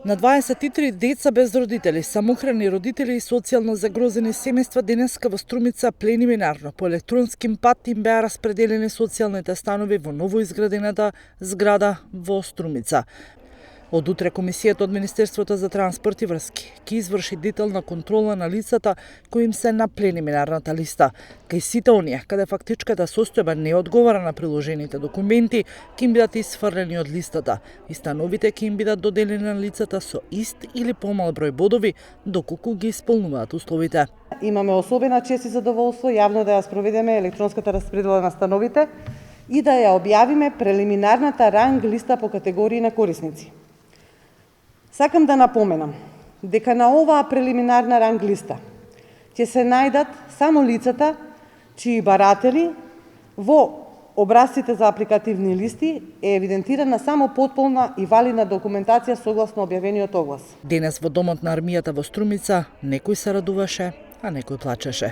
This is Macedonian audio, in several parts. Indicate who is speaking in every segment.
Speaker 1: На 23 деца без родители, самохрани родители и социјално загрозени семејства денеска во Струмица планинарно по електронски пат им беа распределени социјалните станови во новоизградената зграда во Струмица. Од утре Комисијата од Министерството за транспорт и врски ќе изврши детална контрола на лицата кои им се на планинарната листа. Кај сите оние каде фактичката состојба не одговара на приложените документи, ќе им бидат исфрлени од листата и становите ќе им бидат доделени на лицата со ист или помал број бодови доколку ги исполнуваат условите.
Speaker 2: Имаме особена чест и задоволство јавно да ја спроведеме електронската распредела на становите и да ја објавиме прелиминарната ранг листа по категории на корисници. Сакам да напоменам дека на оваа прелиминарна ранг листа ќе се најдат само лицата чии баратели во образците за апликативни листи е евидентирана само потполна и валидна документација согласно објавениот оглас.
Speaker 1: Денес во домот на армијата во Струмица некој се радуваше, а некој плачеше.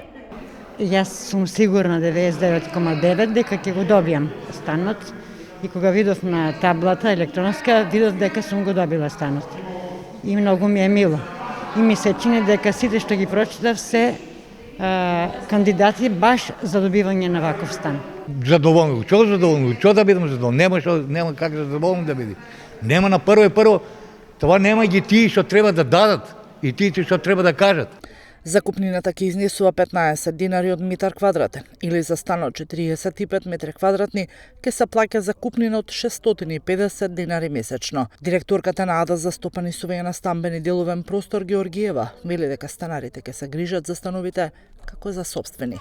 Speaker 3: Јас сум сигурна 99,9 дека ќе го добијам станот и кога видов на таблата електронска, видов дека сум го добила станот. И многу ми е мило. И ми се чини дека сите што ги прочитав се кандидати баш за добивање на ваков стан.
Speaker 4: Задоволно. Што задоволно? Што да бидам задоволно? Нема как задоволно да биде. Нема на прво, това нема ги тие што треба да дадат и тие што треба да кажат.
Speaker 1: Закупнината ќе изнесува 15 динари од метар квадратен или за стан од 45 метри квадратни ќе се плаќа закупнина од 650 динари месечно. Директорката на АДА за стопанисување на стамбени деловен простор Георгиева вели дека станарите ќе се грижат за становите како за сопствени.